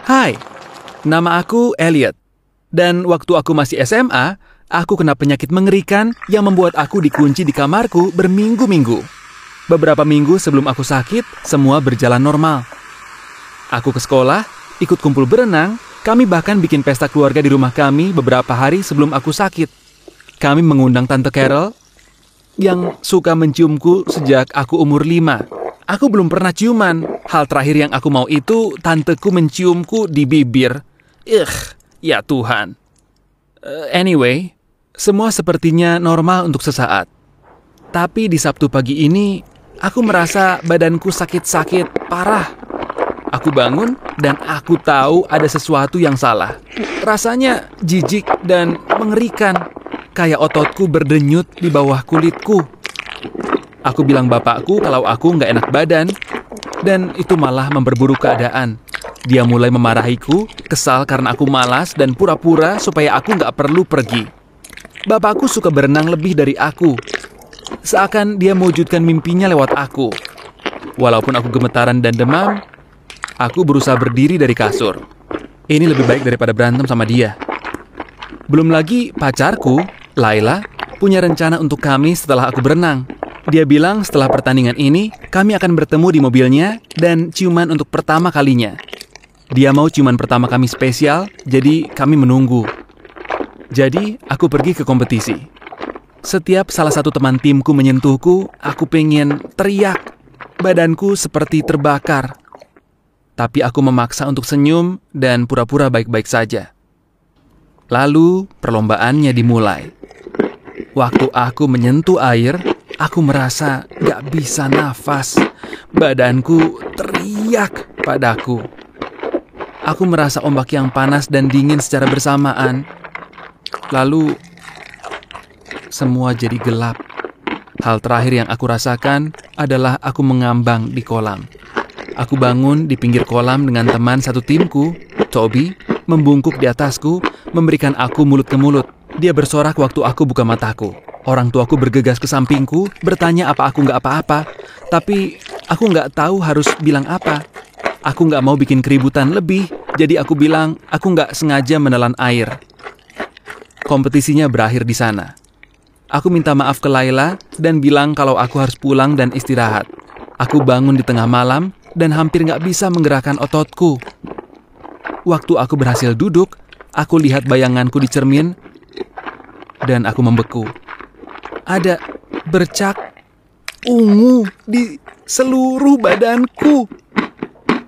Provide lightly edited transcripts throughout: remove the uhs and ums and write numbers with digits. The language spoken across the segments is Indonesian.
Hai, nama aku Elliot. Dan waktu aku masih SMA, aku kena penyakit mengerikan yang membuat aku dikunci di kamarku berminggu-minggu. Beberapa minggu sebelum aku sakit, semua berjalan normal. Aku ke sekolah, ikut kumpul berenang, kami bahkan bikin pesta keluarga di rumah kami beberapa hari sebelum aku sakit. Kami mengundang Tante Carol yang suka menciumku sejak aku umur 5. Aku belum pernah ciuman. Hal terakhir yang aku mau itu tanteku menciumku di bibir. Ya Tuhan. Anyway, semua sepertinya normal untuk sesaat. Tapi di Sabtu pagi ini, aku merasa badanku sakit-sakit parah. Aku bangun dan aku tahu ada sesuatu yang salah. Rasanya jijik dan mengerikan. Kayak ototku berdenyut di bawah kulitku. Aku bilang bapakku kalau aku nggak enak badan, dan itu malah memperburuk keadaan. Dia mulai memarahiku, kesal karena aku malas dan pura-pura supaya aku nggak perlu pergi. Bapakku suka berenang lebih dari aku. Seakan dia mewujudkan mimpinya lewat aku. Walaupun aku gemetaran dan demam, aku berusaha berdiri dari kasur. Ini lebih baik daripada berantem sama dia. Belum lagi pacarku, Laila, punya rencana untuk kami setelah aku berenang. Dia bilang setelah pertandingan ini, kami akan bertemu di mobilnya dan ciuman untuk pertama kalinya. Dia mau ciuman pertama kami spesial, jadi kami menunggu. Jadi, aku pergi ke kompetisi. Setiap salah satu teman timku menyentuhku, aku pengen teriak. Badanku seperti terbakar. Tapi aku memaksa untuk senyum dan pura-pura baik-baik saja. Lalu, perlombaannya dimulai. Waktu aku menyentuh air, aku merasa gak bisa nafas. Badanku teriak padaku. Aku merasa ombak yang panas dan dingin secara bersamaan. Lalu, semua jadi gelap. Hal terakhir yang aku rasakan adalah aku mengambang di kolam. Aku bangun di pinggir kolam dengan teman satu timku, Toby, membungkuk di atasku, memberikan aku mulut ke mulut. Dia bersorak waktu aku buka mataku. Orang tuaku bergegas ke sampingku, bertanya apa aku nggak apa-apa. Tapi aku nggak tahu harus bilang apa. Aku nggak mau bikin keributan lebih, jadi aku bilang aku nggak sengaja menelan air. Kompetisinya berakhir di sana. Aku minta maaf ke Laila dan bilang kalau aku harus pulang dan istirahat. Aku bangun di tengah malam dan hampir nggak bisa menggerakkan ototku. Waktu aku berhasil duduk, aku lihat bayanganku di cermin dan aku membeku. Ada bercak ungu di seluruh badanku.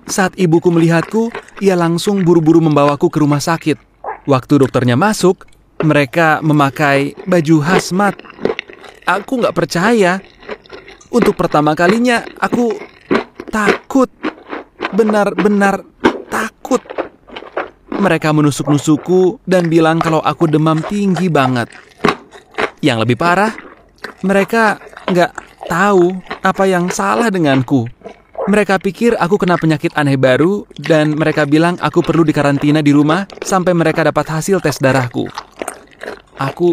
Saat ibuku melihatku, ia langsung buru-buru membawaku ke rumah sakit. Waktu dokternya masuk, mereka memakai baju hazmat. Aku nggak percaya. Untuk pertama kalinya, aku takut. Benar-benar takut. Mereka menusuk-nusukku dan bilang kalau aku demam tinggi banget. Yang lebih parah, mereka nggak tahu apa yang salah denganku. Mereka pikir aku kena penyakit aneh baru dan mereka bilang aku perlu dikarantina di rumah sampai mereka dapat hasil tes darahku. Aku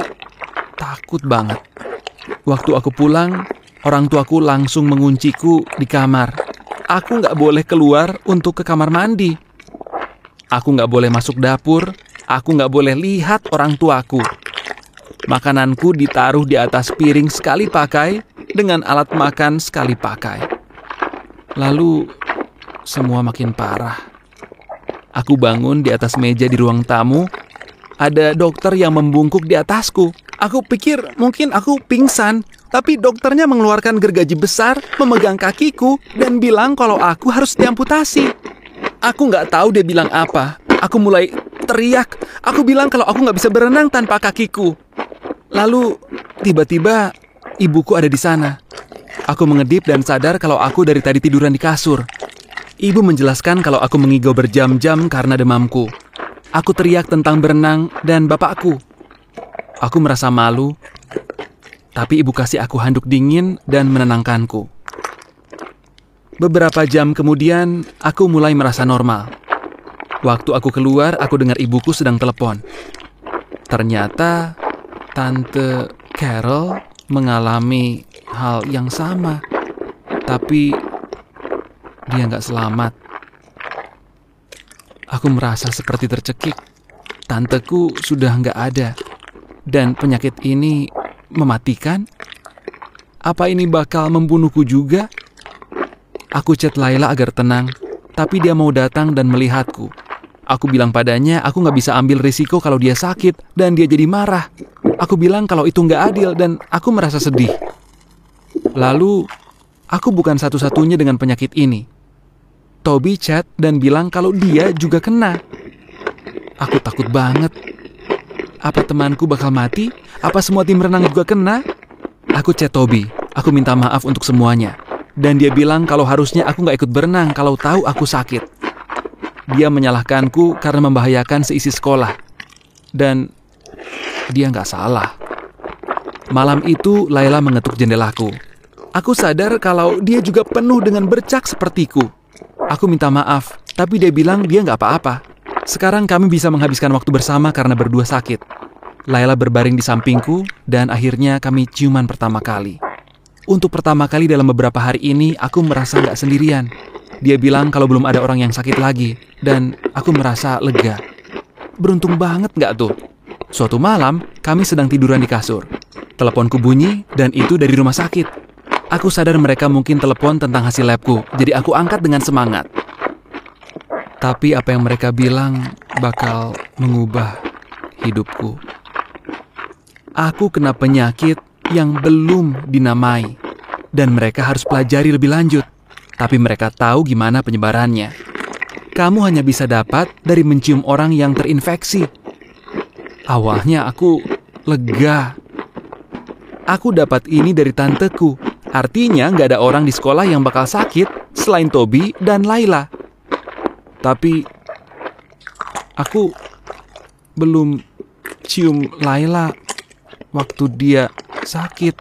takut banget. Waktu aku pulang, orang tuaku langsung mengunciku di kamar. Aku nggak boleh keluar untuk ke kamar mandi. Aku nggak boleh masuk dapur. Aku nggak boleh lihat orang tuaku. Makananku ditaruh di atas piring sekali pakai dengan alat makan sekali pakai. Lalu, semua makin parah. Aku bangun di atas meja di ruang tamu. Ada dokter yang membungkuk di atasku. Aku pikir mungkin aku pingsan. Tapi dokternya mengeluarkan gergaji besar, memegang kakiku, dan bilang kalau aku harus diamputasi. Aku nggak tahu dia bilang apa. Aku mulai teriak. Aku bilang kalau aku nggak bisa berenang tanpa kakiku. Lalu, tiba-tiba, ibuku ada di sana. Aku mengedip dan sadar kalau aku dari tadi tiduran di kasur. Ibu menjelaskan kalau aku mengigau berjam-jam karena demamku. Aku teriak tentang berenang dan bapakku. Aku merasa malu, tapi ibu kasih aku handuk dingin dan menenangkanku. Beberapa jam kemudian, aku mulai merasa normal. Waktu aku keluar, aku dengar ibuku sedang telepon. Ternyata, Tante Carol mengalami hal yang sama. Tapi, dia nggak selamat. Aku merasa seperti tercekik. Tanteku sudah nggak ada. Dan penyakit ini mematikan? Apa ini bakal membunuhku juga? Aku chat Laila agar tenang, tapi dia mau datang dan melihatku. Aku bilang padanya aku nggak bisa ambil risiko kalau dia sakit, dan dia jadi marah. Aku bilang kalau itu nggak adil dan aku merasa sedih. Lalu, aku bukan satu-satunya dengan penyakit ini. Toby chat dan bilang kalau dia juga kena. Aku takut banget. Apa temanku bakal mati? Apa semua tim renang juga kena? Aku chat Toby. Aku minta maaf untuk semuanya. Dan dia bilang kalau harusnya aku nggak ikut berenang kalau tahu aku sakit. Dia menyalahkanku karena membahayakan seisi sekolah. Dan dia nggak salah. Malam itu Laila mengetuk jendelaku. Aku sadar kalau dia juga penuh dengan bercak sepertiku. Aku minta maaf, tapi dia bilang dia nggak apa-apa. Sekarang kami bisa menghabiskan waktu bersama karena berdua sakit. Laila berbaring di sampingku, dan akhirnya kami ciuman pertama kali. Untuk pertama kali dalam beberapa hari ini, aku merasa nggak sendirian. Dia bilang kalau belum ada orang yang sakit lagi, dan aku merasa lega. Beruntung banget nggak tuh? Suatu malam, kami sedang tiduran di kasur. Teleponku bunyi, dan itu dari rumah sakit. Aku sadar mereka mungkin telepon tentang hasil labku, jadi aku angkat dengan semangat. Tapi apa yang mereka bilang bakal mengubah hidupku. Aku kena penyakit yang belum dinamai, dan mereka harus pelajari lebih lanjut. Tapi mereka tahu gimana penyebarannya. Kamu hanya bisa dapat dari mencium orang yang terinfeksi. Awalnya aku lega. Aku dapat ini dari tanteku. Artinya nggak ada orang di sekolah yang bakal sakit selain Toby dan Laila. Tapi aku belum cium Laila waktu dia sakit.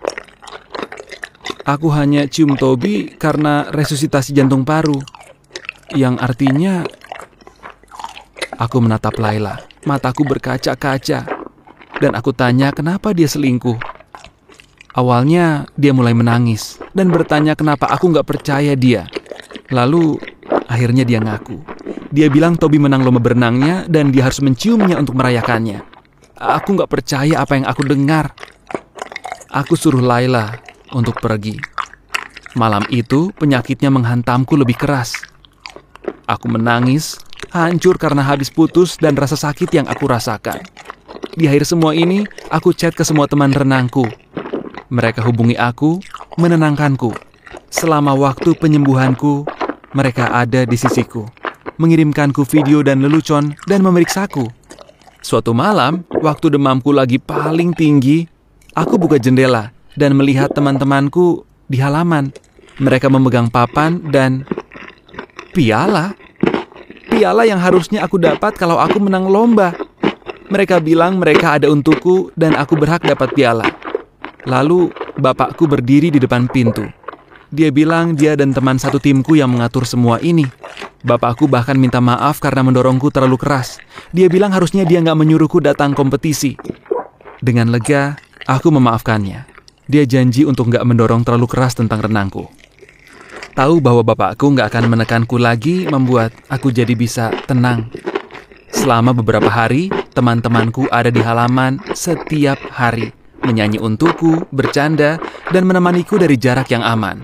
Aku hanya cium Toby karena resusitasi jantung paru. Yang artinya aku menatap Laila. Mataku berkaca-kaca. Dan aku tanya kenapa dia selingkuh. Awalnya dia mulai menangis dan bertanya kenapa aku nggak percaya dia. Lalu akhirnya dia ngaku. Dia bilang Toby menang lomba berenangnya dan dia harus menciumnya untuk merayakannya. Aku nggak percaya apa yang aku dengar. Aku suruh Laila untuk pergi. Malam itu penyakitnya menghantamku lebih keras. Aku menangis, hancur karena habis putus dan rasa sakit yang aku rasakan. Di akhir semua ini, aku chat ke semua teman renangku. Mereka hubungi aku, menenangkanku. Selama waktu penyembuhanku, mereka ada di sisiku, mengirimkanku video dan lelucon dan memeriksaku. Suatu malam, waktu demamku lagi paling tinggi, aku buka jendela dan melihat teman-temanku di halaman. Mereka memegang papan dan piala. Piala yang harusnya aku dapat kalau aku menang lomba. Mereka bilang mereka ada untukku dan aku berhak dapat piala. Lalu, bapakku berdiri di depan pintu. Dia bilang dia dan teman satu timku yang mengatur semua ini. Bapakku bahkan minta maaf karena mendorongku terlalu keras. Dia bilang harusnya dia nggak menyuruhku datang kompetisi. Dengan lega, aku memaafkannya. Dia janji untuk nggak mendorong terlalu keras tentang renangku. Tahu bahwa bapakku nggak akan menekanku lagi membuat aku jadi bisa tenang. Selama beberapa hari, teman-temanku ada di halaman setiap hari. Menyanyi untukku, bercanda, dan menemaniku dari jarak yang aman.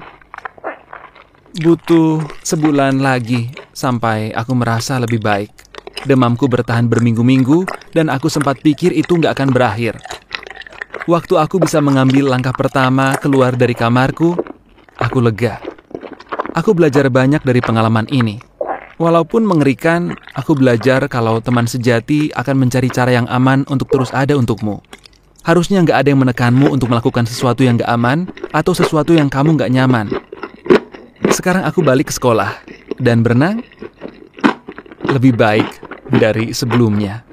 Butuh sebulan lagi sampai aku merasa lebih baik. Demamku bertahan berminggu-minggu dan aku sempat pikir itu nggak akan berakhir. Waktu aku bisa mengambil langkah pertama keluar dari kamarku, aku lega. Aku belajar banyak dari pengalaman ini. Walaupun mengerikan, aku belajar kalau teman sejati akan mencari cara yang aman untuk terus ada untukmu. Harusnya nggak ada yang menekanmu untuk melakukan sesuatu yang nggak aman atau sesuatu yang kamu nggak nyaman. Sekarang aku balik ke sekolah dan berenang lebih baik dari sebelumnya.